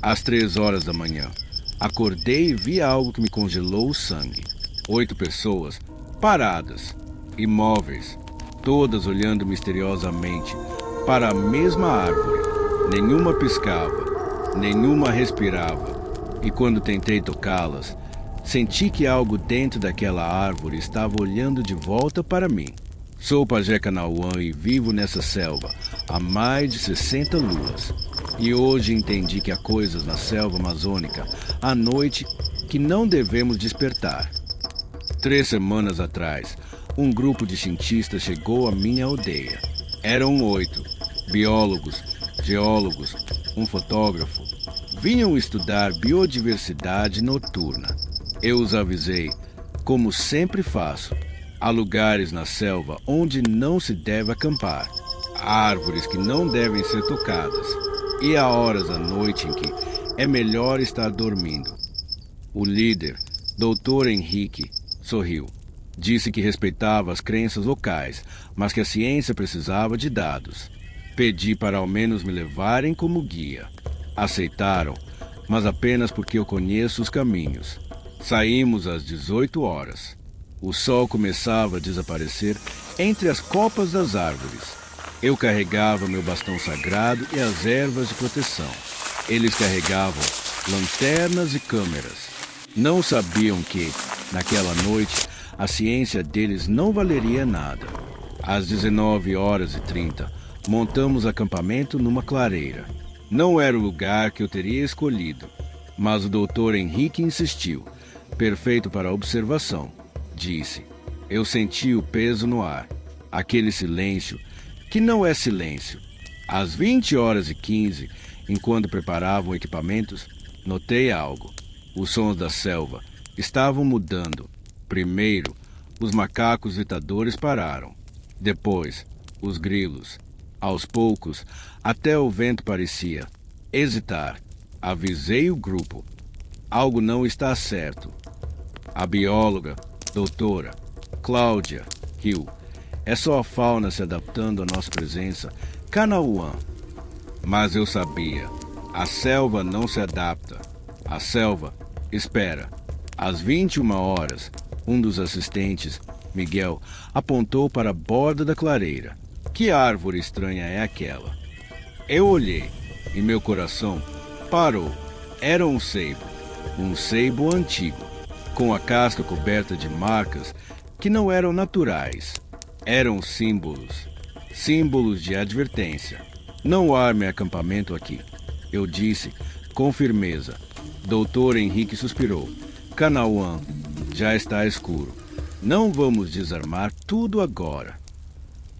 Às 3 horas da manhã, acordei e vi algo que me congelou o sangue. 8 pessoas, paradas, imóveis, todas olhando misteriosamente para a mesma árvore. Nenhuma piscava, nenhuma respirava, e quando tentei tocá-las, senti que algo dentro daquela árvore estava olhando de volta para mim. Sou pajé Kanauã e vivo nessa selva há mais de 60 luas. E hoje entendi que há coisas na selva amazônica à noite que não devemos despertar. 3 semanas atrás, um grupo de cientistas chegou à minha aldeia. Eram 8, biólogos, geólogos, um fotógrafo. Vinham estudar biodiversidade noturna. Eu os avisei, como sempre faço. Há lugares na selva onde não se deve acampar. Há árvores que não devem ser tocadas. E há horas à noite em que é melhor estar dormindo. O líder, Dr. Henrique, sorriu. Disse que respeitava as crenças locais, mas que a ciência precisava de dados. Pedi para ao menos me levarem como guia. Aceitaram, mas apenas porque eu conheço os caminhos. Saímos às 18 horas. O sol começava a desaparecer entre as copas das árvores. Eu carregava meu bastão sagrado e as ervas de proteção. Eles carregavam lanternas e câmeras. Não sabiam que, naquela noite, a ciência deles não valeria nada. Às 19h30, montamos acampamento numa clareira. Não era o lugar que eu teria escolhido, mas o Dr. Henrique insistiu. Perfeito para observação, disse. Eu senti o peso no ar, aquele silêncio, que não é silêncio. Às 20h15, enquanto preparavam equipamentos, notei algo. Os sons da selva estavam mudando. Primeiro, os macacos gritadores pararam. Depois, os grilos. Aos poucos, até o vento parecia hesitar. Avisei o grupo. Algo não está certo. A bióloga, doutora Cláudia, riu. É só a fauna se adaptando à nossa presença. Kanauã. Mas eu sabia. A selva não se adapta. A selva espera. Às 21h, um dos assistentes, Miguel, apontou para a borda da clareira. Que árvore estranha é aquela? Eu olhei e meu coração parou. Era um seibo antigo, com a casca coberta de marcas que não eram naturais. Eram símbolos de advertência. Não arme acampamento aqui, eu disse com firmeza. Dr. Henrique suspirou. Kanauã, já está escuro. Não vamos desarmar tudo agora.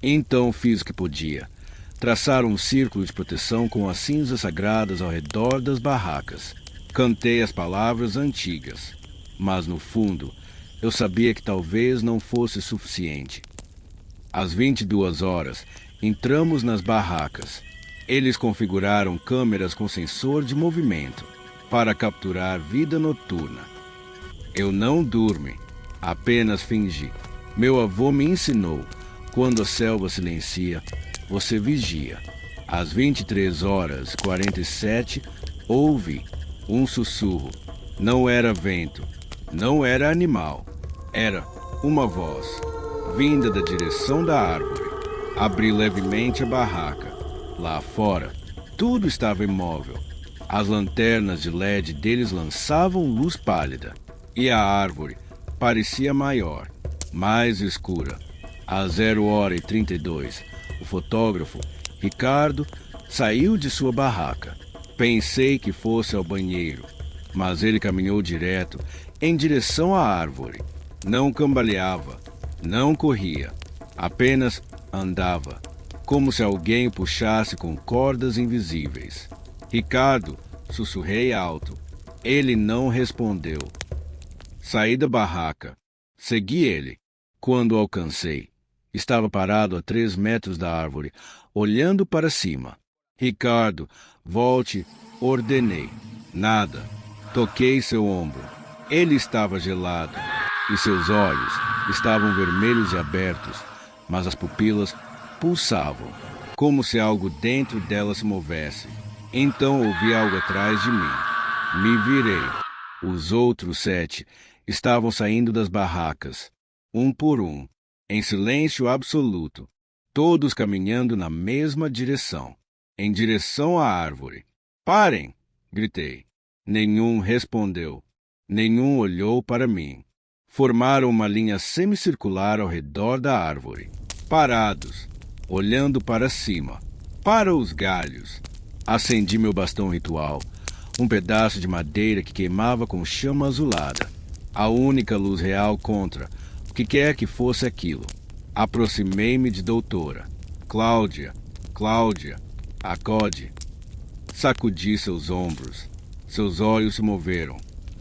Então fiz o que podia. Traçar um círculo de proteção com as cinzas sagradas ao redor das barracas. Cantei as palavras antigas. Mas no fundo, eu sabia que talvez não fosse suficiente. Às 22h, entramos nas barracas. Eles configuraram câmeras com sensor de movimento para capturar vida noturna. Eu não dormi, apenas fingi. Meu avô me ensinou, quando a selva silencia, você vigia. Às 23h47, ouvi um sussurro. Não era vento, não era animal, era uma voz, vinda da direção da árvore. Abri levemente a barraca. Lá fora, tudo estava imóvel. As lanternas de LED deles lançavam luz pálida. E a árvore parecia maior, mais escura. Às 0h32, o fotógrafo, Ricardo, saiu de sua barraca. Pensei que fosse ao banheiro, mas ele caminhou direto em direção à árvore. Não cambaleava, não corria, apenas andava, como se alguém o puxasse com cordas invisíveis. Ricardo, sussurrei alto. Ele não respondeu. Saí da barraca. Segui ele. Quando o alcancei, estava parado a 3 metros da árvore, olhando para cima. Ricardo, volte, ordenei. Nada. Toquei seu ombro. Ele estava gelado e seus olhos estavam vermelhos e abertos, mas as pupilas pulsavam, como se algo dentro dela se movesse. Então ouvi algo atrás de mim. Me virei. Os outros 7 estavam saindo das barracas, um por um, em silêncio absoluto, todos caminhando na mesma direção, em direção à árvore. Parem! Gritei. Nenhum respondeu. Nenhum olhou para mim. Formaram uma linha semicircular ao redor da árvore, parados, olhando para cima, para os galhos. Acendi meu bastão ritual, um pedaço de madeira que queimava com chama azulada, a única luz real contra o que quer que fosse aquilo. Aproximei-me de doutora. Cláudia, Cláudia, acode. Sacudi seus ombros. Seus olhos se moveram.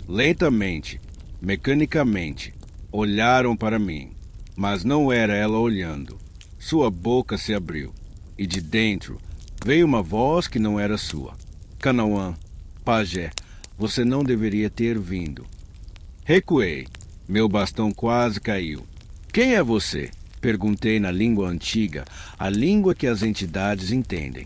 Lentamente, mecanicamente, olharam para mim. Mas não era ela olhando. Sua boca se abriu. E de dentro veio uma voz que não era sua. Canauã, pajé, você não deveria ter vindo. Recuei. Meu bastão quase caiu. Quem é você? Perguntei na língua antiga, a língua que as entidades entendem.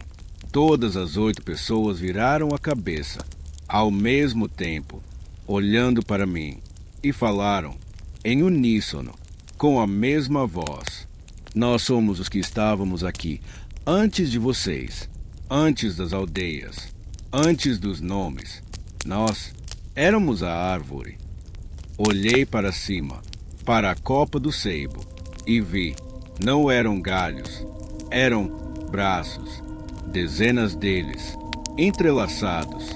Todas as 8 pessoas viraram a cabeça, ao mesmo tempo, olhando para mim, e falaram, em uníssono, com a mesma voz. Nós somos os que estávamos aqui, antes de vocês, antes das aldeias, antes dos nomes. Nós éramos a árvore. Olhei para cima, para a copa do seibo, e vi, não eram galhos, eram braços, dezenas deles, entrelaçados,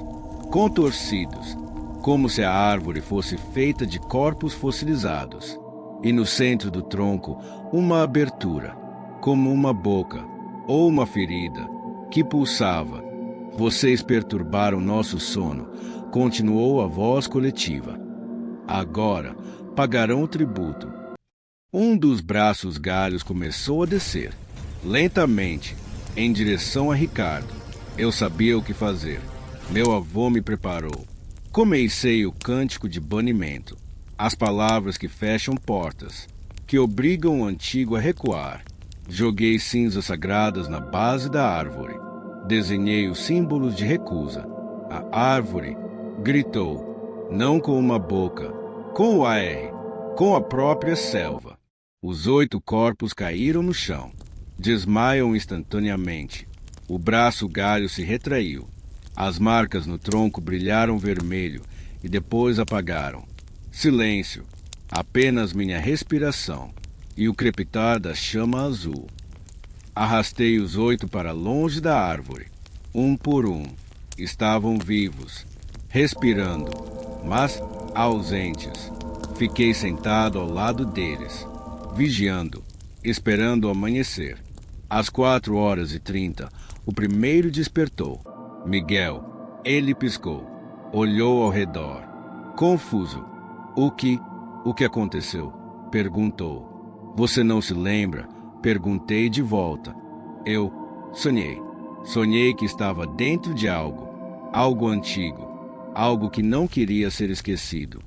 contorcidos, como se a árvore fosse feita de corpos fossilizados, e no centro do tronco uma abertura, como uma boca ou uma ferida, que pulsava. Vocês perturbaram nosso sono, continuou a voz coletiva. Agora pagarão o tributo. Um dos braços galhos começou a descer, lentamente, em direção a Ricardo. Eu sabia o que fazer. Meu avô me preparou. Comecei o cântico de banimento, as palavras que fecham portas, que obrigam o antigo a recuar. Joguei cinzas sagradas na base da árvore. Desenhei os símbolos de recusa. A árvore gritou, não com uma boca, com o AR, com a própria selva. Os 8 corpos caíram no chão. Desmaiam instantaneamente. O braço galho se retraiu. As marcas no tronco brilharam vermelho e depois apagaram. Silêncio. Apenas minha respiração e o crepitar da chama azul. Arrastei os 8 para longe da árvore. Um por um. Estavam vivos, respirando, mas ausentes. Fiquei sentado ao lado deles, vigiando, esperando o amanhecer. Às 4h30, o primeiro despertou. Miguel. Ele piscou. Olhou ao redor. Confuso. O que aconteceu? Perguntou. Você não se lembra? Perguntei de volta. Eu sonhei. Sonhei que estava dentro de algo. Algo antigo. Algo que não queria ser esquecido.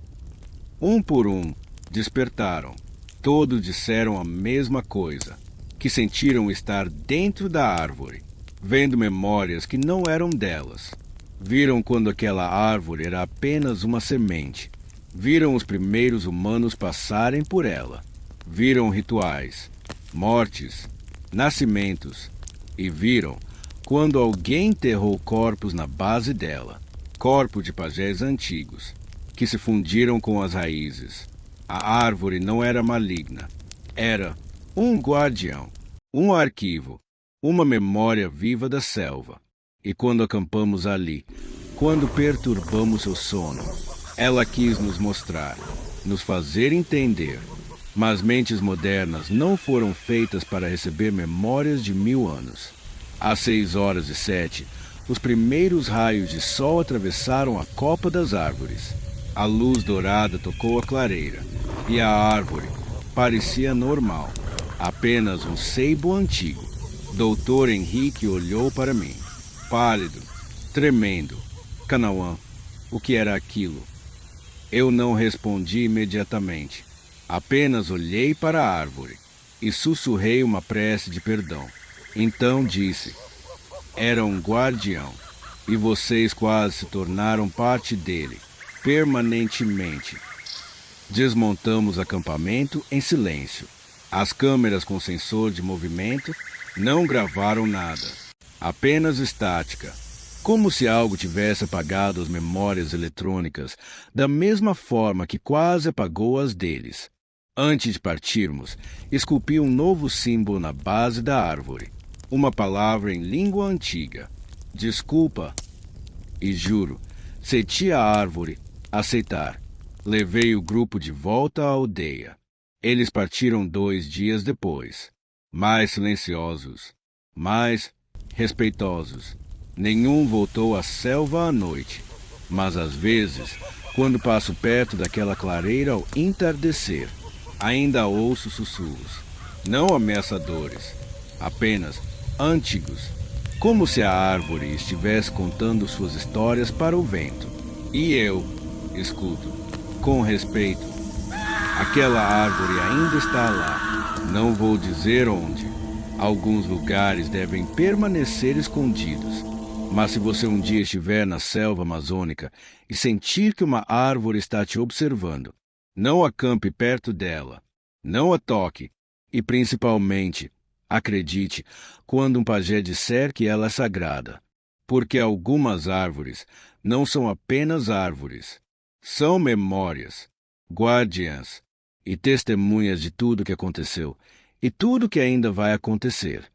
Um por um, despertaram. Todos disseram a mesma coisa. Que sentiram estar dentro da árvore, vendo memórias que não eram delas. Viram quando aquela árvore era apenas uma semente. Viram os primeiros humanos passarem por ela. Viram rituais, mortes, nascimentos. E viram quando alguém enterrou corpos na base dela. Corpos de pajés antigos, que se fundiram com as raízes. A árvore não era maligna. Era um guardião, um arquivo, uma memória viva da selva. E quando acampamos ali, quando perturbamos seu sono, ela quis nos mostrar, nos fazer entender. Mas mentes modernas não foram feitas para receber memórias de 1000 anos. Às 6h07, os primeiros raios de sol atravessaram a copa das árvores. A luz dourada tocou a clareira, e a árvore parecia normal. Apenas um seibo antigo. Doutor Henrique olhou para mim, pálido, tremendo. Canauã, o que era aquilo? Eu não respondi imediatamente. Apenas olhei para a árvore e sussurrei uma prece de perdão. Então disse, era um guardião. e vocês quase se tornaram parte dele, permanentemente. Desmontamos acampamento em silêncio. As câmeras com sensor de movimento não gravaram nada, apenas estática, como se algo tivesse apagado as memórias eletrônicas da mesma forma que quase apagou as deles. Antes de partirmos, esculpi um novo símbolo na base da árvore, uma palavra em língua antiga. Desculpa. E juro, senti a árvore aceitar. Levei o grupo de volta à aldeia. Eles partiram 2 dias depois, mais silenciosos, mais respeitosos. Nenhum voltou à selva à noite, mas às vezes, quando passo perto daquela clareira ao entardecer, ainda ouço sussurros, não ameaçadores, apenas antigos, como se a árvore estivesse contando suas histórias para o vento. E eu escuto, com respeito. Aquela árvore ainda está lá. Não vou dizer onde. Alguns lugares devem permanecer escondidos. Mas se você um dia estiver na selva amazônica e sentir que uma árvore está te observando, não acampe perto dela. Não a toque. E, principalmente, acredite quando um pajé disser que ela é sagrada. Porque algumas árvores não são apenas árvores. São memórias, guardiãs e testemunhas de tudo que aconteceu e tudo que ainda vai acontecer.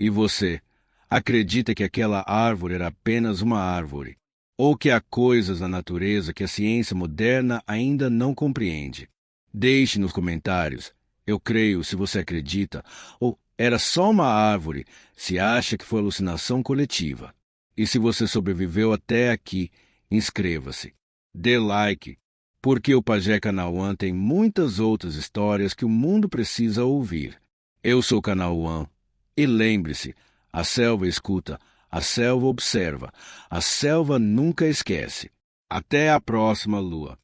E você acredita que aquela árvore era apenas uma árvore, ou que há coisas na natureza que a ciência moderna ainda não compreende? Deixe nos comentários, eu creio, se você acredita, ou era só uma árvore, se acha que foi alucinação coletiva. E se você sobreviveu até aqui, inscreva-se. Dê like, porque o Pajé Kanauã tem muitas outras histórias que o mundo precisa ouvir. Eu sou Kanauã, e lembre-se, a selva escuta, a selva observa, a selva nunca esquece. Até a próxima lua.